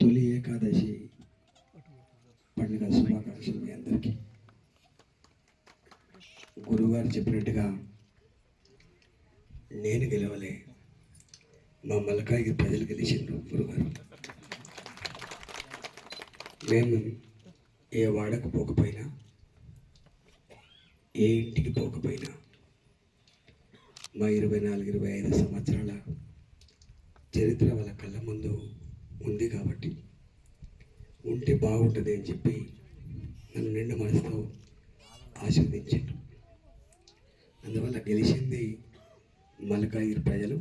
తొలి ఏకాదశి పండుగ శుభాకాంక్షలు మీ అందరికీ. గురువుగారు చెప్పినట్టుగా నేను గెలవలే, మా మలకాయికి ప్రజలు గెలిచిండ్రు. గురుగారు మేము ఏ వాడకు పోకపోయినా, ఏ ఇంటికి పోకపోయినా మా 24-25 సంవత్సరాల చరిత్ర వాళ్ళ కళ్ళ ముందు ఉంది కాబట్టి ఉంటే బాగుంటుంది అని చెప్పి నన్ను నిండు మనసుతో ఆశీర్వదించారు. అందువల్ల గెలిచింది మల్కాజ్గిరి ప్రజలు,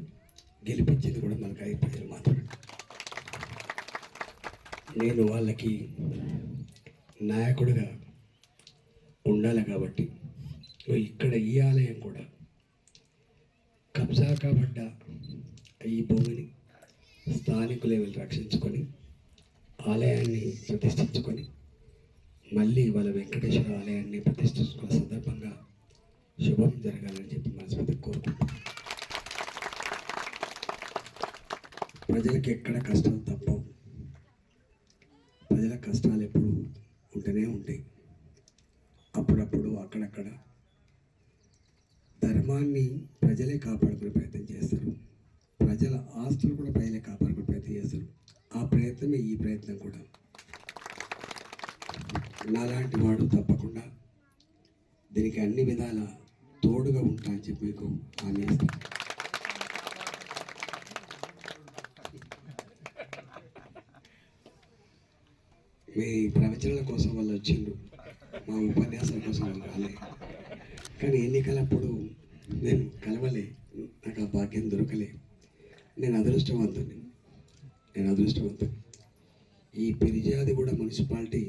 గెలిపించింది కూడా మల్కాజ్గిరి ప్రజలు మాత్రమే. నేను వాళ్ళకి నాయకుడిగా ఉండాలి కాబట్టి ఇక్కడ ఈ ఆలయం కూడా కబ్జా కాబడ్డ ఈ భూమిని స్థానికులే వెళ్ళి రక్షించుకొని ఆలయాన్ని ప్రతిష్ఠించుకొని మళ్ళీ వాళ్ళ వెంకటేశ్వర ఆలయాన్ని ప్రతిష్ఠించుకున్న సందర్భంగా శుభం జరగాలని చెప్పి మనస్ఫూర్తిగా కోరుకుంటున్నాను. ప్రజలకు ఎక్కడ కష్టాలు తప్పవు, ప్రజల కష్టాలు ఎప్పుడు ఉంటూనే ఉంటాయి. అప్పుడప్పుడు అక్కడక్కడ ధర్మాన్ని ప్రజలే కాపాడుకునే ప్రయత్నం చేస్తారు, ప్రజల ఆస్తులు కూడా ప్రజలే కాపాడుకునే ప్రయత్నం చేస్తారు. ఆ ప్రయత్నమే ఈ ప్రయత్నం కూడా. నాలాంటి వాడు తప్పకుండా దీనికి అన్ని విధాల తోడుగా ఉంటా అని చెప్పి మీకు హామీ ఇస్తాను. మీ ప్రవచనాల కోసం వాళ్ళు వచ్చిండ్రు, మా ఉపన్యాసాల కోసం వాళ్ళు రాలే. కానీ ఎన్నికలప్పుడు నేను కలవలే, నాకు ఆ భాగ్యం దొరకలే. నేను అదృష్టవంతుని. ఈ పెరిజాదిగూడ మున్సిపాలిటీ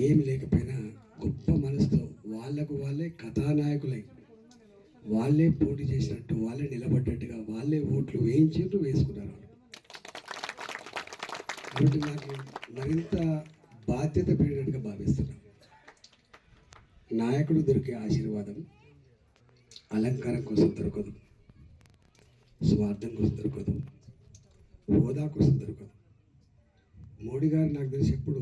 ఏమి లేకపోయినా గొప్ప మనసుతో వాళ్ళకు వాళ్ళే కథానాయకులై వాళ్ళే పోటీ చేసినట్టు, వాళ్ళే నిలబడ్డట్టుగా, వాళ్ళే ఓట్లు వేసుకున్నారు. కాబట్టి నాకు మరింత బాధ్యత పెరిగినట్టుగా భావిస్తున్నాను. నాయకుడు దొరికే ఆశీర్వాదం అలంకారం కోసం దొరకదు, స్వార్థం కోసం దొరకదు, హోదా కోసం దొరకదు. మోడీ గారు నాకు తెలిసి ఎప్పుడు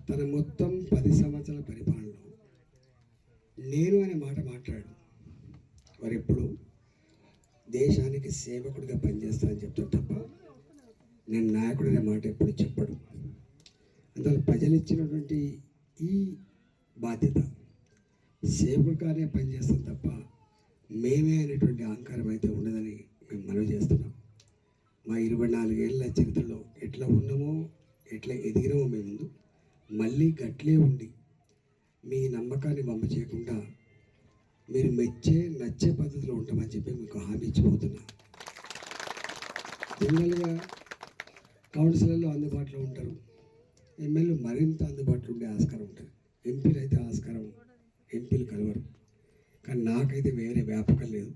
తన మొత్తం 10 సంవత్సరాల పరిపాలనలో నేను అనే మాట మాట్లాడు. వారు ఎప్పుడు దేశానికి సేవకుడిగా పనిచేస్తానని చెప్తాడు తప్ప నేను నాయకుడు అనే మాట ఎప్పుడు చెప్పడు. అందువల్ల ప్రజలు ఇచ్చినటువంటి ఈ బాధ్యత సేవకుడిగానే పనిచేస్తాం తప్ప మేమే అనేటువంటి అహంకారం అయితే ఉండదని మేము మనవి చేస్తున్నాం. మా 24 ఏళ్ళ చరిత్రలో ఎట్లా ఉన్నామో, ఎట్లా ఎదిగినామో మేము ముందు మళ్ళీ గట్లే ఉండి మీ నమ్మకాన్ని వమ్మ చేయకుండా మీరు నచ్చే పద్ధతిలో ఉంటామని చెప్పి మీకు హామీ ఇచ్చిపోతున్నా. జనరల్గా కౌన్సిలర్లు అందుబాటులో ఉంటారు, ఎమ్మెల్యేలు మరింత అందుబాటులో ఉండే ఆస్కారం ఉంటుంది, ఎంపీలు అయితే ఆస్కారం ఎంపీలు కలవరు. కానీ నాకైతే వేరే వ్యాపకం లేదు.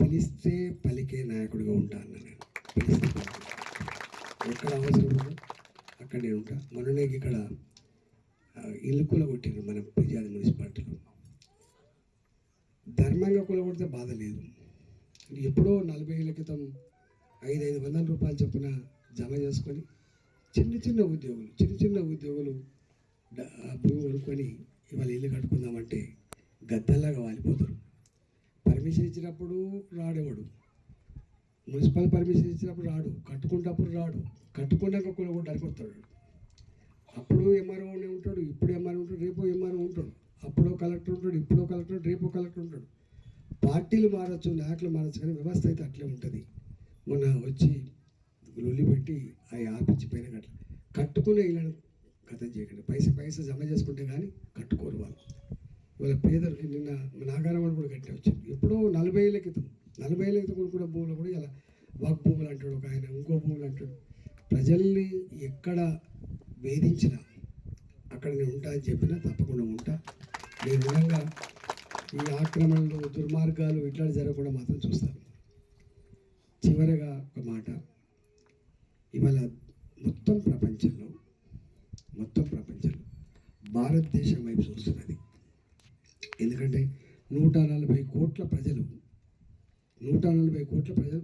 పిలిస్తే పలికే నాయకుడిగా ఉంటా అన్నా. నేను పిలిస్తే ఎక్కడ అవసరం ఉందో అక్కడ నేను ఉంటా. మొన్ననే ఇక్కడ ఇల్లు కూలగొట్టిండ్రు మన పెరిజాది మున్సిపాలిటీలో. ధర్మంగా కూలగొడితే బాధ లేదు. ఎప్పుడో 40 ఏళ్ళ క్రితం 500 రూపాయలు చొప్పున జమ చేసుకొని చిన్న ఉద్యోగులు భూమి కొనుక్కొని ఇవాళ ఇల్లు కట్టుకుందామంటే గద్దల్లాగా వాలిపోతారు. పర్మిషన్ ఇచ్చినప్పుడు రాడేవాడు, మున్సిపల్ పర్మిషన్ ఇచ్చినప్పుడు రాడు, కట్టుకున్నప్పుడు రాడు, కట్టుకున్నాక కూలగొట్టడానికి వస్తాడు. అప్పుడు ఎంఆర్ఓనే ఉంటాడు, ఇప్పుడు ఎంఆర్ఓ ఉంటాడు, రేపు ఎంఆర్ఓ ఉంటాడు, అప్పుడో కలెక్టర్ ఉంటాడు, ఇప్పుడో కలెక్టర్, రేపు కలెక్టర్ ఉంటాడు. పార్టీలు మారచ్చు, నాయకులు మారచ్చు, కానీ వ్యవస్థ అయితే అట్లే ఉంటుంది. మొన్న వచ్చి లొల్లి పెట్టి అవి ఆపించిపోయిన గట్ల కట్టుకునే ఇళ్ళను కథం చేయకండి. పైసా జమ చేసుకుంటే కానీ కట్టుకోరు వాళ్ళు. వాళ్ళ పేదలకి నిన్న నాగారం కూడా కట్టే వచ్చింది. ఎప్పుడో 40 ఏళ్ళ క్రితం కొనుక్కున్న భూములు కూడా ఇలా వాక్ భూములు అంటాడు ఒక ఆయన, ఇంకో భూములు అంటాడు. ప్రజల్ని ఎక్కడ వేధించినా అక్కడ నేను ఉంటా అని చెప్పినా తప్పకుండా ఉంటా. నేను విధంగా ఈ ఆక్రమణలు, దుర్మార్గాలు ఇట్లా జరగకుండా మాత్రం చూస్తాను. చివరగా ఒక మాట, ఇవాళ మొత్తం ప్రపంచంలో భారతదేశం వైపు చూస్తున్నది. ఎందుకంటే 140 కోట్ల ప్రజలు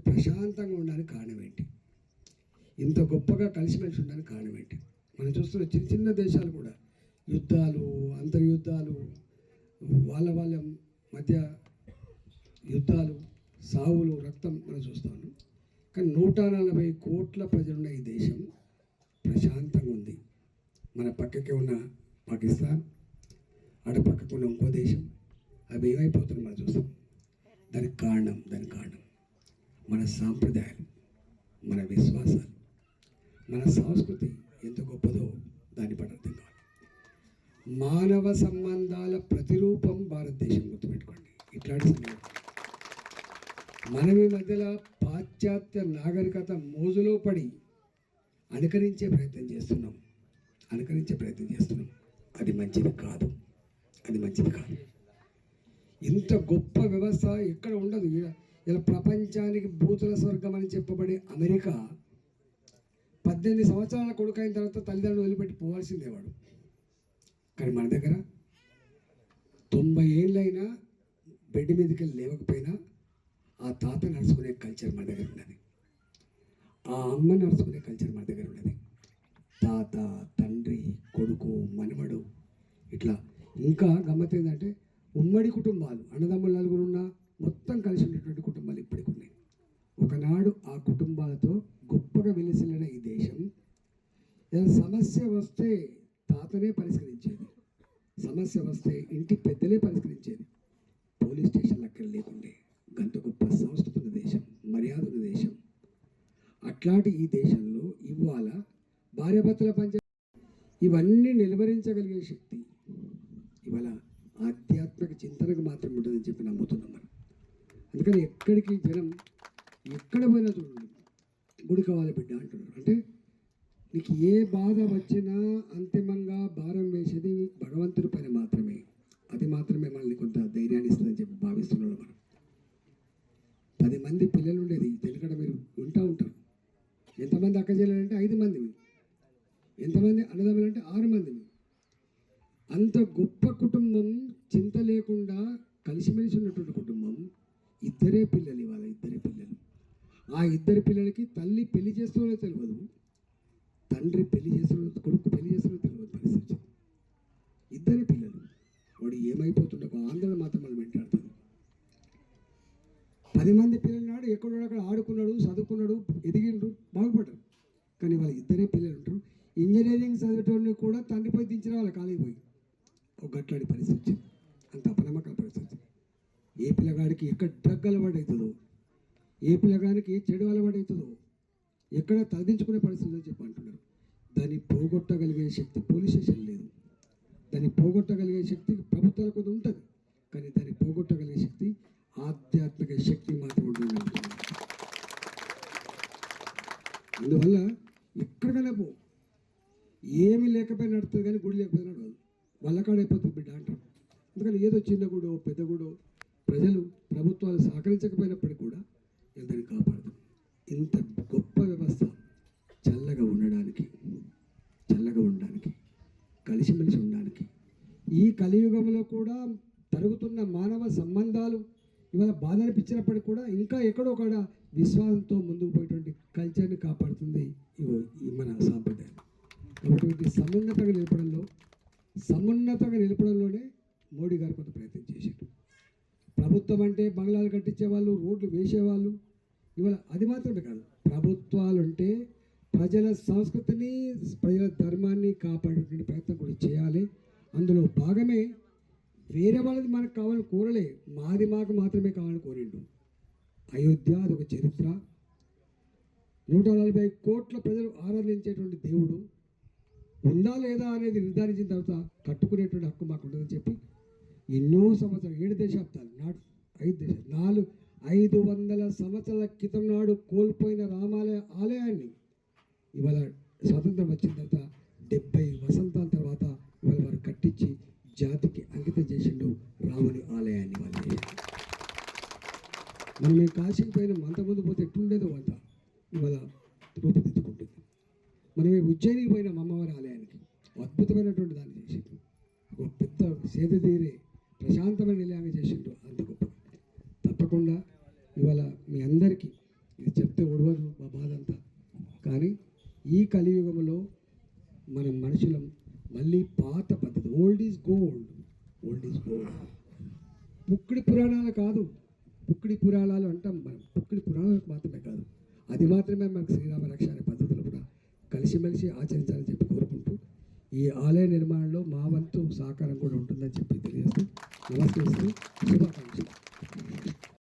ప్రశాంతంగా ఉండడానికి కారణం ఏంటి? ఇంత గొప్పగా కలిసిమెలిసి ఉండడానికి కారణం ఏంటి? మనం చూస్తున్న చిన్న చిన్న దేశాలు కూడా యుద్ధాలు, అంతర్యుద్ధాలు, వాళ్ళ మధ్య యుద్ధాలు, సావులు, రక్తం మనం చూస్తా ఉన్నాం. కానీ 140 కోట్ల ప్రజలున్న ఈ దేశం ప్రశాంతంగా ఉంది. మన పక్కకే ఉన్న పాకిస్తాన్, పక్కకు ఉన్న ఇంకో దేశం, అవి ఏమైపోతున్నాయి మనం చూస్తాం. దానికి కారణం మన సాంప్రదాయాలు, మన విశ్వాసాలు, మన సంస్కృతి ఎంత గొప్పదో దాన్ని పట్ల అర్థం కావాలి. మానవ సంబంధాల ప్రతిరూపం భారతదేశం, గుర్తుపెట్టుకోండి. ఇట్లాంటి సందర్భం మనం ఈ మధ్యలో పాశ్చాత్య నాగరికత మోజులో పడి అనుకరించే ప్రయత్నం చేస్తున్నాం. అది మంచిది కాదు. ఇంత గొప్ప వ్యవస్థ ఎక్కడ ఉండదు. ఇలా ప్రపంచానికి భూతుల స్వర్గం అని చెప్పబడే అమెరికా 18 సంవత్సరాల కొడుకైన తర్వాత తల్లిదండ్రులు వదిలిపెట్టి పోవాల్సిందే వాడు. కానీ మన దగ్గర 90 ఏళ్ళైనా బెడ్ మీదకి లేవకపోయినా ఆ తాత నడుచుకునే కల్చర్ మన దగ్గర ఉన్నది. ఆ అమ్మ నడుచుకునే కల్చర్ మన దగ్గర ఉన్నది. తాత, తండ్రి, కొడుకు, మనవడు, ఇట్లా. ఇంకా గమ్మత్ ఏంటంటే ఉమ్మడి కుటుంబాలు, అన్నదమ్ములు నలుగురు ఉన్న మొత్తం కలిసి ఉండేటువంటి కుటుంబాలు ఇప్పటికి ఉన్నాయి. ఒకనాడు ఆ కుటుంబాలతో గొప్పగా వెలిసిల్లిన ఈ దేశం సమస్య వస్తే తాతనే పరిష్కరించేది, సమస్య వస్తే ఇంటి పెద్దలే పరిష్కరించేది. పోలీస్ స్టేషన్లు అక్కడ లేకుండే. గంత గొప్ప సంస్కృతి ఉన్న దేశం, మర్యాద ఉన్న దేశం. అట్లాంటి ఈ దేశంలో ఇవాళ భార్యాభర్తల పంచాయతీ ఇవన్నీ నిలువరించగలిగే శక్తి ఇవాళ ఆధ్యాత్మిక చింతనకు మాత్రం ఉంటుందని చెప్పి నమ్ముతున్నాం మనం. అందుకని ఎక్కడికి జనం ఎక్కడ పోయినా చూడండి, గుడి కావాలి బిడ్డ అంటున్నారు. అంటే నీకు ఏ బాధ వచ్చినా అంతిమంగా భారం వేసేది భగవంతుడి పైన మాత్రమే. అది మాత్రమే మనల్ని కొంత ధైర్యాన్ని ఇస్తుందని చెప్పి భావిస్తున్నాడు. మనం 10 మంది పిల్లలు ఉండేది తెలుకడ మీరు ఉంటారు. ఎంతమంది అక్క చెల్లెలు అంటే 5 మంది, ఎంతమంది అన్నదమ్ములు అంటే 6 మంది. అంత గొప్ప కుటుంబం, చింత లేకుండా కలిసిమెలిసి ఉన్నటువంటి కుటుంబం. ఇద్దరే పిల్లలు, ఇవాళ ఇద్దరే పిల్లలు. ఆ ఇద్దరు పిల్లలకి తల్లి పెళ్లి చేస్తున్నో తెలియదు, తండ్రి పెళ్లి చేస్తున్న, కొడుకు పెళ్లి చేస్తున్నో తెలియదు పరిస్థితి. ఇద్దరే పిల్లలు. వాడు ఏమైపోతుండో ఆందోళన మాత్రం మనం వెంటాడుతుంది. 10 మంది పిల్లలు నాడు ఎక్కడో అక్కడ ఆడుకున్నాడు, చదువుకున్నాడు, ఎదిగిండు, బాగుపడ్డారు. కానీ వాళ్ళ ఇద్దరే పిల్లలు ఉంటారు. ఇంజనీరింగ్ చదివేటోడిని కూడా తండ్రిపై దించిన వాళ్ళ కాలేజీ పోయి ఒక గట్లాడి పరిస్థితి, అంత అపనమ్మకాల పరిస్థితి. ఏ పిల్లగాడికి ఎక్కడ డ్రగ్ అలవాటు అవుతుందో, ఏ పిల్లగానికి చెడు అలవాటు అవుతుందో ఎక్కడ తలదించుకునే పరిస్థితి అని చెప్పి అంటున్నారు. దాన్ని పోగొట్టగలిగే శక్తి పోలీస్ స్టేషన్ లేదు. దాన్ని పోగొట్టగలిగే శక్తి ప్రభుత్వాల కొంత ఉంటుంది. కానీ దాన్ని పోగొట్టగలిగే శక్తి ఆధ్యాత్మిక శక్తి మాత్రం ఉంటుంది. అందువల్ల ఎక్కడికైనా పో, ఏమి లేకపోయినా నడుతుంది, కానీ గుడి లేకపోయినా నడవదు. వల్లకాడైపోతుంది బిడ్డ అంటారు. అందుకని ఏదో చిన్న గుడో పెద్ద గుడో ప్రజలు, ప్రభుత్వాలు సహకరించకపోయినప్పటికీ కూడా దాన్ని కాపాడతాం. ఇంత గొప్ప వ్యవస్థ చల్లగా ఉండడానికి, కలిసిమెలిసి ఉండడానికి, ఈ కలియుగంలో కూడా తరుగుతున్న మానవ సంబంధాలు ఇవాళ బాధ అనిపించినప్పటికీ కూడా ఇంకా ఎక్కడో ఒక విశ్వాసంతో ముందుకు పోయేటువంటి కల్చర్ని కాపాడుతుంది ఈ మన సాంప్రదాయం. కాబట్టి సమున్నతంగా నిలపడంలోనే మోడీ గారు కొంత ప్రయత్నం చేశారు. ప్రభుత్వం అంటే బంగ్లాలు కట్టించేవాళ్ళు, రోడ్లు వేసేవాళ్ళు. ఇవాళ అది మాత్రమే కాదు, ప్రభుత్వాలు అంటే ప్రజల సంస్కృతిని, ప్రజల ధర్మాన్ని కాపాడేటువంటి ప్రయత్నం కూడా చేయాలి. అందులో భాగమే వేరే వాళ్ళది మనకు కావాలని కోరలే, మాకు మాత్రమే కావాలని కోరిండు. అయోధ్య అదొక చరిత్ర. 140 కోట్ల ప్రజలు ఆరాధించేటువంటి దేవుడు ఉందా లేదా అనేది నిర్ధారించిన తర్వాత కట్టుకునేటువంటి హక్కు మాకు ఉంటుందని చెప్పి ఎన్నో సంవత్సరాలు, 7 దశాబ్దాలు నాడు, 5 దశాబ్దాలు, 500 సంవత్సరాల క్రితం నాడు కోల్పోయిన ఆలయాన్ని ఇవాళ స్వాతంత్రం వచ్చిన తర్వాత 70 వసంతాల తర్వాత ఇవాళ వారు కట్టించి జాతికి అంకితం చేసిండు రాముని ఆలయాన్ని. వాళ్ళు మనం మేము కాశీకి పోయిన అంతకుముందు పోతే ఎట్లుండేదో అంత ఇవాళ రూపుదిద్దుకుంటుంది. మనం ఉజ్జయినికి పోయిన అమ్మవారి ఆలయానికి అద్భుతమైనటువంటి దాన్ని చేసిండు. ఒక పెద్ద సేద తీరే ప్రశాంతమైన నిలయంగా చేసిండు. అంత గొప్ప. తప్పకుండా ఇవాళ మీ అందరికీ ఇది చెప్తే ఒడవదు మా బాధ అంతా. కానీ ఈ కలియుగంలో మనం మనుషులం మళ్ళీ పాత పద్ధతి, old is gold, old is gold. పుక్కిడి పురాణాలు కాదు, పుక్కిడి పురాణాలు అంటాం మనం, పుక్కిడి పురాణాలకు మాత్రమే కాదు, అది మాత్రమే మనకు శ్రీరామ రక్ష అనే పద్ధతులు కూడా కలిసిమెలిసి ఆచరించాలని చెప్పి కోరుకుంటూ, ఈ ఆలయ నిర్మాణంలో మా వంతు సహకారం కూడా ఉంటుందని చెప్పి తెలియజేస్తూ నమస్కరిస్తూ శుభాకాంక్షలు.